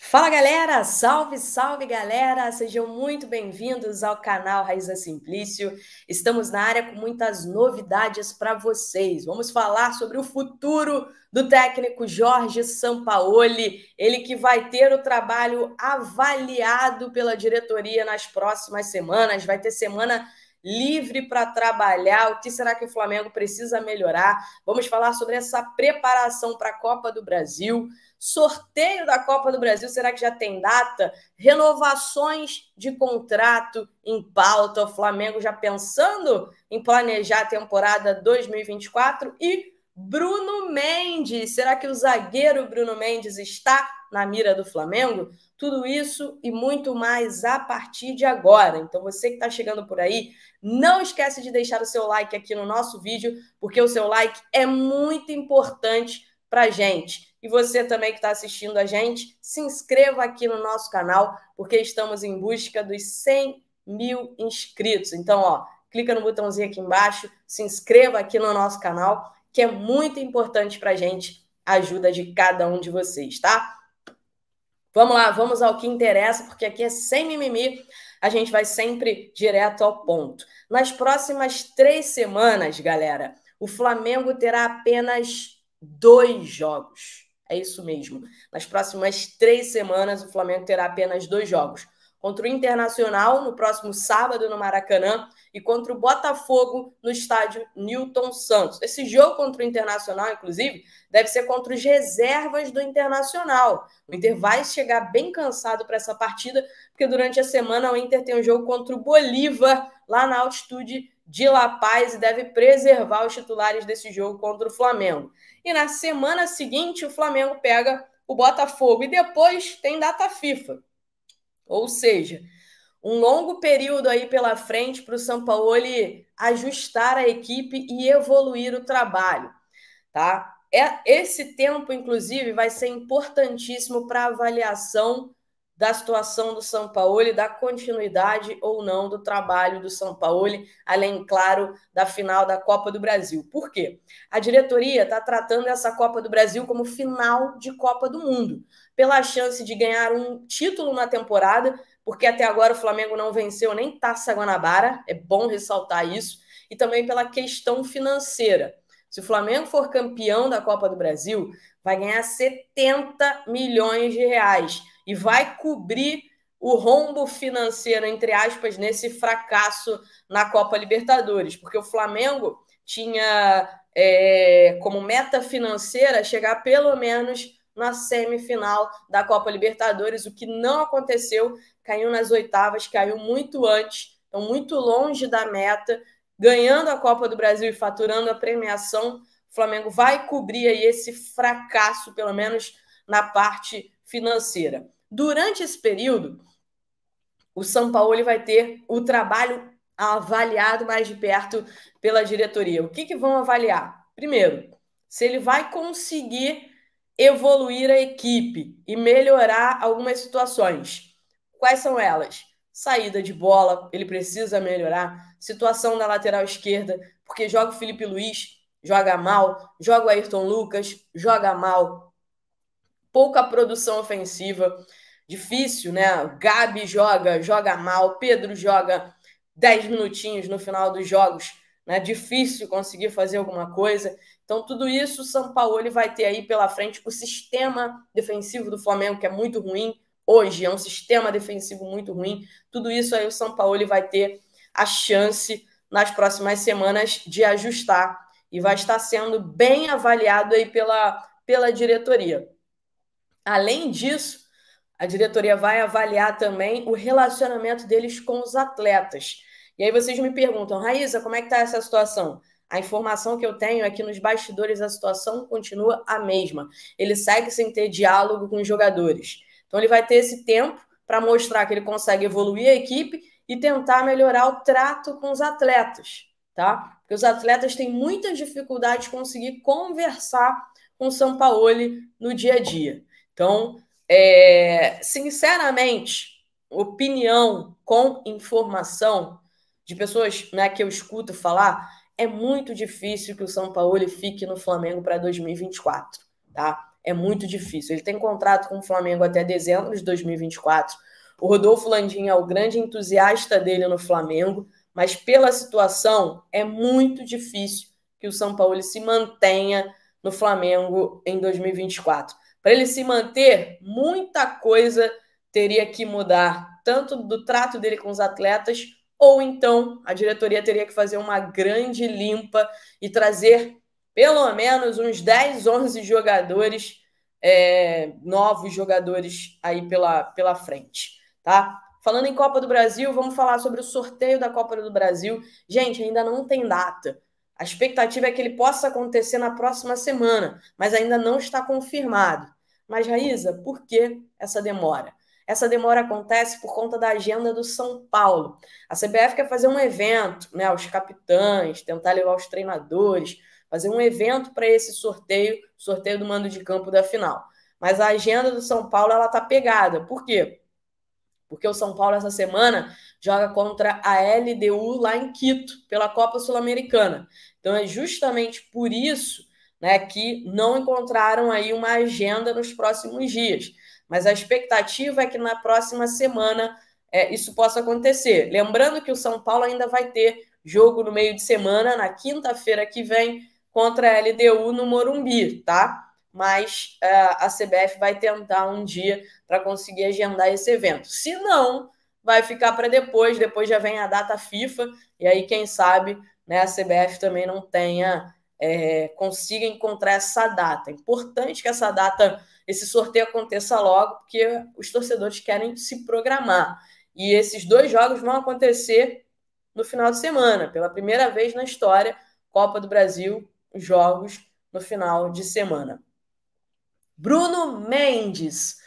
Fala galera, salve, salve galera, sejam muito bem-vindos ao canal Raíza Simplício. Estamos na área com muitas novidades para vocês. Vamos falar sobre o futuro do técnico Jorge Sampaoli, ele que vai ter o trabalho avaliado pela diretoria nas próximas semanas, vai ter semana livre para trabalhar. O que será que o Flamengo precisa melhorar? Vamos falar sobre essa preparação para a Copa do Brasil. Sorteio da Copa do Brasil, será que já tem data? Renovações de contrato em pauta, o Flamengo já pensando em planejar a temporada 2024 e Bruno Mendes, será que o zagueiro Bruno Mendes está na mira do Flamengo? Tudo isso e muito mais a partir de agora. Então você que está chegando por aí, não esquece de deixar o seu like aqui no nosso vídeo, porque o seu like é muito importante para a gente. E você também que está assistindo a gente, se inscreva aqui no nosso canal, porque estamos em busca dos 100 mil inscritos. Então, clica no botãozinho aqui embaixo, se inscreva aqui no nosso canal, que é muito importante para a gente, a ajuda de cada um de vocês, tá? Vamos lá, vamos ao que interessa, porque aqui é sem mimimi, a gente vai sempre direto ao ponto. Nas próximas 3 semanas, galera, o Flamengo terá apenas 2 jogos. É isso mesmo. Nas próximas 3 semanas, o Flamengo terá apenas 2 jogos. Contra o Internacional, no próximo sábado, no Maracanã, e contra o Botafogo, no estádio Newton Santos. Esse jogo contra o Internacional, inclusive, deve ser contra os reservas do Internacional. O Inter vai chegar bem cansado para essa partida, porque durante a semana o Inter tem um jogo contra o Bolívar, lá na altitude de La Paz, e deve preservar os titulares desse jogo contra o Flamengo. E na semana seguinte, o Flamengo pega o Botafogo, e depois tem data FIFA. Ou seja, um longo período aí pela frente para o Sampaoli ajustar a equipe e evoluir o trabalho, tá? Esse tempo, inclusive, vai ser importantíssimo para a avaliação da situação do Sampaoli, da continuidade ou não do trabalho do Sampaoli, além, claro, da final da Copa do Brasil. Por quê? A diretoria está tratando essa Copa do Brasil como final de Copa do Mundo, pela chance de ganhar um título na temporada, porque até agora o Flamengo não venceu nem Taça Guanabara, é bom ressaltar isso, e também pela questão financeira. Se o Flamengo for campeão da Copa do Brasil, vai ganhar 70 milhões de reais e vai cobrir o rombo financeiro, entre aspas, nesse fracasso na Copa Libertadores, porque o Flamengo tinha como meta financeira chegar pelo menos na semifinal da Copa Libertadores, o que não aconteceu, caiu nas oitavas, caiu muito antes, então muito longe da meta, ganhando a Copa do Brasil e faturando a premiação, o Flamengo vai cobrir aí esse fracasso, pelo menos na parte financeira. Durante esse período, o Sampaoli vai ter o trabalho avaliado mais de perto pela diretoria. O que vão avaliar? Primeiro, se ele vai conseguir evoluir a equipe e melhorar algumas situações. Quais são elas? Saída de bola, ele precisa melhorar. Situação da lateral esquerda, porque joga o Felipe Luiz, joga mal. Joga o Ayrton Lucas, joga mal. Pouca produção ofensiva. Difícil, né? O Gabi joga mal. Pedro joga 10 minutinhos no final dos jogos. Né? Difícil conseguir fazer alguma coisa. Então, tudo isso o Sampaoli vai ter aí pela frente. O sistema defensivo do Flamengo, que é muito ruim, hoje é um sistema defensivo muito ruim. Tudo isso aí o Sampaoli vai ter a chance nas próximas semanas de ajustar e vai estar sendo bem avaliado aí pela diretoria. Além disso, a diretoria vai avaliar também o relacionamento deles com os atletas. E aí vocês me perguntam, Raíza, como é que está essa situação? A informação que eu tenho é que nos bastidores a situação continua a mesma. Ele segue sem ter diálogo com os jogadores. Então ele vai ter esse tempo para mostrar que ele consegue evoluir a equipe e tentar melhorar o trato com os atletas, tá? Porque os atletas têm muitas dificuldades de conseguir conversar com o Sampaoli no dia a dia. Então, sinceramente, opinião com informação de pessoas, né, que eu escuto falar, é muito difícil que o Sampaoli fique no Flamengo para 2024, tá? é muito difícil. Ele tem contrato com o Flamengo até dezembro de 2024. O Rodolfo Landim é o grande entusiasta dele no Flamengo, mas pela situação é muito difícil que o São Paulo se mantenha no Flamengo em 2024. Para ele se manter, muita coisa teria que mudar, tanto do trato dele com os atletas, ou então a diretoria teria que fazer uma grande limpa e trazer pelo menos uns 10, 11 jogadores, novos jogadores aí pela frente, tá? Falando em Copa do Brasil, vamos falar sobre o sorteio da Copa do Brasil. Gente, ainda não tem data. A expectativa é que ele possa acontecer na próxima semana, mas ainda não está confirmado. Mas, Raíza, por que essa demora? Essa demora acontece por conta da agenda do São Paulo. A CBF quer fazer um evento, né, os capitães, tentar levar os treinadores, fazer um evento para esse sorteio do mando de campo da final. Mas a agenda do São Paulo está pegada. Por quê? Porque o São Paulo, essa semana, joga contra a LDU lá em Quito, pela Copa Sul-Americana. Então, é justamente por isso, né, que não encontraram aí uma agenda nos próximos dias. Mas a expectativa é que na próxima semana isso possa acontecer. Lembrando que o São Paulo ainda vai ter jogo no meio de semana, na quinta-feira que vem, contra a LDU no Morumbi, tá? Mas a CBF vai tentar um dia para conseguir agendar esse evento. Se não, vai ficar para depois já vem a data FIFA, e aí, quem sabe, né, a CBF também não consiga encontrar essa data. É importante que essa data, esse sorteio aconteça logo, porque os torcedores querem se programar. E esses 2 jogos vão acontecer no final de semana, pela primeira vez na história, Copa do Brasil, jogos no final de semana. Bruno Mendes.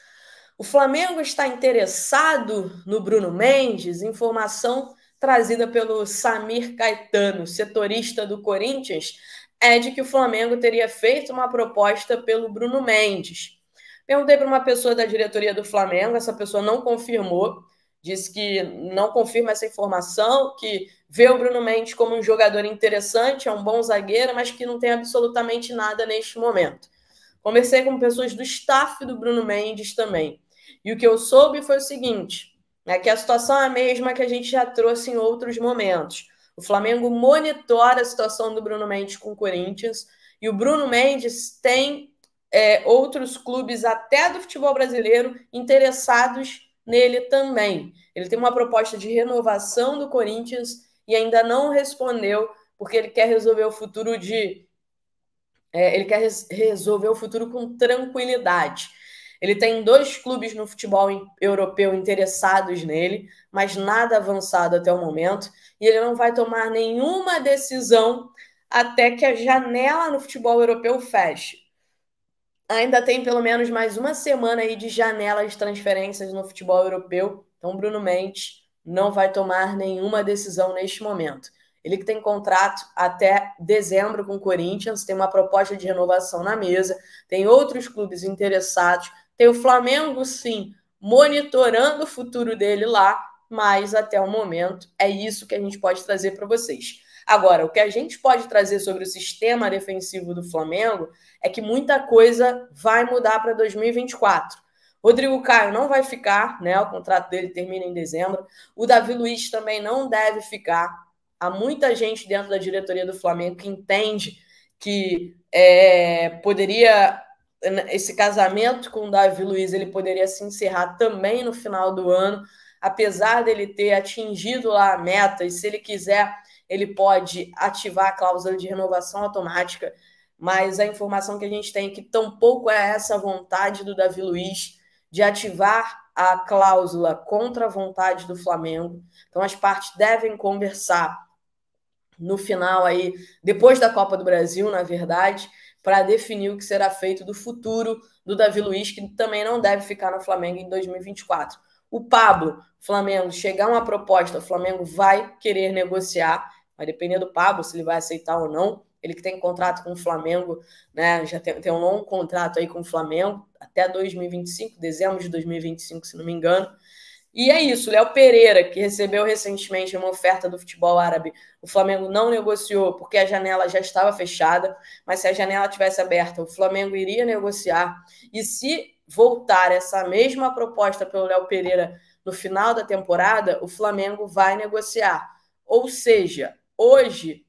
O Flamengo está interessado no Bruno Mendes? Informação trazida pelo Samir Caetano, setorista do Corinthians, é de que o Flamengo teria feito uma proposta pelo Bruno Mendes. Perguntei para uma pessoa da diretoria do Flamengo, essa pessoa não confirmou, disse que não confirma essa informação, que vê o Bruno Mendes como um jogador interessante, é um bom zagueiro, mas que não tem absolutamente nada neste momento. Conversei com pessoas do staff do Bruno Mendes também. E o que eu soube foi o seguinte, que a situação é a mesma que a gente já trouxe em outros momentos. O Flamengo monitora a situação do Bruno Mendes com o Corinthians e o Bruno Mendes tem outros clubes até do futebol brasileiro interessados nele também. Ele tem uma proposta de renovação do Corinthians e ainda não respondeu porque ele quer resolver o futuro resolver o futuro com tranquilidade. Ele tem 2 clubes no futebol europeu interessados nele, mas nada avançado até o momento, e ele não vai tomar nenhuma decisão até que a janela no futebol europeu feche. Ainda tem pelo menos mais uma semana aí de janela de transferências no futebol europeu, então Bruno Mendes não vai tomar nenhuma decisão neste momento. Ele que tem contrato até dezembro com o Corinthians, tem uma proposta de renovação na mesa, tem outros clubes interessados, tem o Flamengo, sim, monitorando o futuro dele lá, mas até o momento é isso que a gente pode trazer para vocês. Agora, o que a gente pode trazer sobre o sistema defensivo do Flamengo é que muita coisa vai mudar para 2024. Rodrigo Caio não vai ficar, né? O contrato dele termina em dezembro. O Davi Luiz também não deve ficar. Há muita gente dentro da diretoria do Flamengo que entende que esse casamento com o Davi Luiz ele poderia se encerrar também no final do ano, apesar dele ter atingido lá a meta, e se ele quiser, ele pode ativar a cláusula de renovação automática, mas a informação que a gente tem é que tampouco é essa vontade do Davi Luiz de ativar a cláusula contra a vontade do Flamengo. Então as partes devem conversar no final aí, depois da Copa do Brasil, na verdade, para definir o que será feito do futuro do Davi Luiz, que também não deve ficar no Flamengo em 2024. O Pablo, Flamengo, chegar uma proposta, o Flamengo vai querer negociar, vai depender do Pablo, se ele vai aceitar ou não. Ele que tem contrato com o Flamengo, né, já tem um longo contrato aí com o Flamengo, até 2025, dezembro de 2025, se não me engano. E é isso, Léo Pereira, que recebeu recentemente uma oferta do futebol árabe, o Flamengo não negociou porque a janela já estava fechada, mas se a janela tivesse aberta, o Flamengo iria negociar. E se voltar essa mesma proposta pelo Léo Pereira no final da temporada, o Flamengo vai negociar. Ou seja, hoje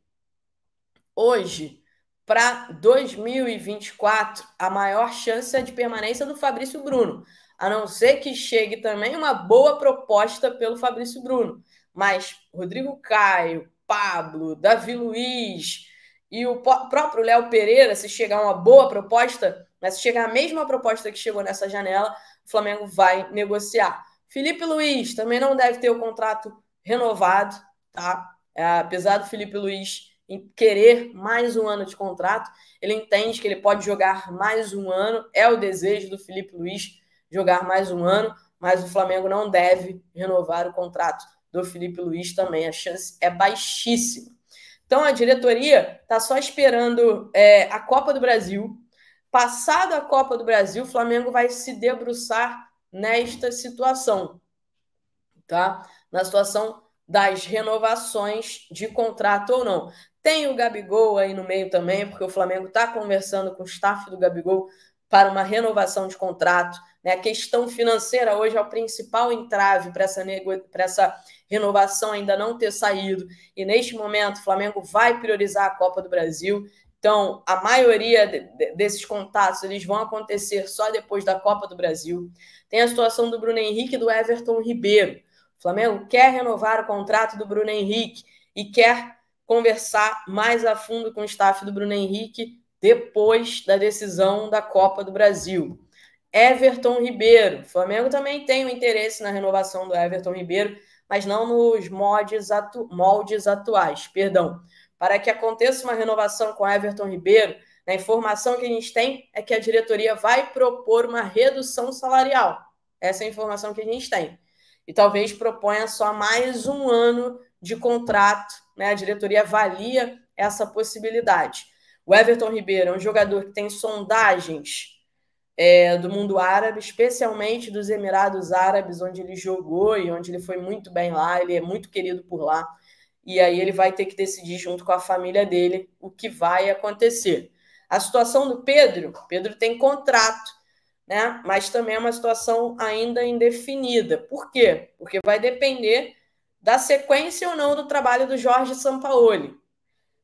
para 2024, a maior chance é de permanência do Fabrício Bruno, a não ser que chegue também uma boa proposta pelo Fabrício Bruno. Mas Rodrigo Caio, Pablo, Davi Luiz e o próprio Léo Pereira, se chegar uma boa proposta, mas se chegar a mesma proposta que chegou nessa janela, o Flamengo vai negociar. Felipe Luiz também não deve ter o contrato renovado, tá? Apesar do Felipe Luiz em querer mais um ano de contrato, ele entende que ele pode jogar mais um ano, é o desejo do Felipe Luiz jogar mais um ano, mas o Flamengo não deve renovar o contrato do Felipe Luiz também, a chance é baixíssima. Então a diretoria está só esperando a Copa do Brasil. Passado a Copa do Brasil, o Flamengo vai se debruçar nesta situação, tá? Na situação das renovações de contrato ou não. Tem o Gabigol aí no meio também, porque o Flamengo está conversando com o staff do Gabigol para uma renovação de contrato. Né? A questão financeira hoje é o principal entrave para essa renovação ainda não ter saído. E neste momento o Flamengo vai priorizar a Copa do Brasil. Então, a maioria desses contatos eles vão acontecer só depois da Copa do Brasil. Tem a situação do Bruno Henrique e do Everton Ribeiro. O Flamengo quer renovar o contrato do Bruno Henrique e quer conversar mais a fundo com o staff do Bruno Henrique depois da decisão da Copa do Brasil. Everton Ribeiro. O Flamengo também tem um interesse na renovação do Everton Ribeiro, mas não nos moldes atuais. Para que aconteça uma renovação com Everton Ribeiro, a informação que a gente tem é que a diretoria vai propor uma redução salarial. Essa é a informação que a gente tem. E talvez proponha só mais um ano de contrato, né? A diretoria avalia essa possibilidade. O Everton Ribeiro é um jogador que tem sondagens do mundo árabe, especialmente dos Emirados Árabes, onde ele jogou e onde ele foi muito bem lá, ele é muito querido por lá, e aí ele vai ter que decidir junto com a família dele o que vai acontecer. A situação do Pedro tem contrato, né? Mas também é uma situação ainda indefinida. Por quê? Porque vai depender da sequência ou não do trabalho do Jorge Sampaoli.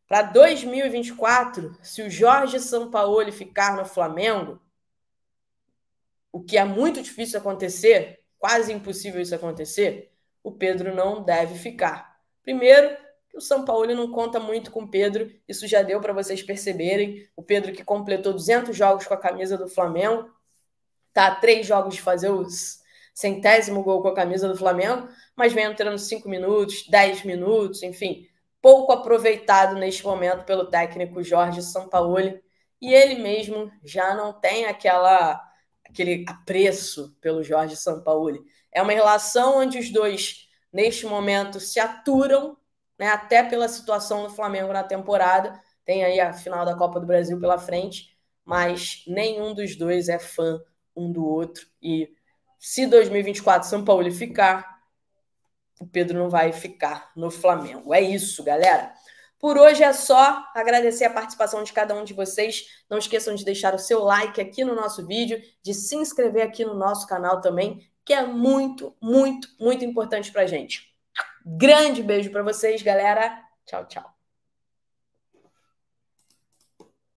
Para 2024, se o Jorge Sampaoli ficar no Flamengo, o que é muito difícil acontecer, quase impossível isso acontecer, o Pedro não deve ficar. Primeiro, o Sampaoli não conta muito com o Pedro, isso já deu para vocês perceberem. O Pedro que completou 200 jogos com a camisa do Flamengo, tá a 3 jogos de fazer o 100º gol com a camisa do Flamengo, mas vem entrando 5 minutos, 10 minutos, enfim, pouco aproveitado neste momento pelo técnico Jorge Sampaoli, e ele mesmo já não tem aquele apreço pelo Jorge Sampaoli. É uma relação onde os dois, neste momento, se aturam, né, até pela situação do Flamengo na temporada, tem aí a final da Copa do Brasil pela frente, mas nenhum dos dois é fã um do outro, e se 2024 São Paulo ficar, o Pedro não vai ficar no Flamengo. É isso, galera. Por hoje é só. Agradecer a participação de cada um de vocês. Não esqueçam de deixar o seu like aqui no nosso vídeo, de se inscrever aqui no nosso canal também, que é muito, muito, muito importante pra gente. Grande beijo para vocês, galera. Tchau, tchau.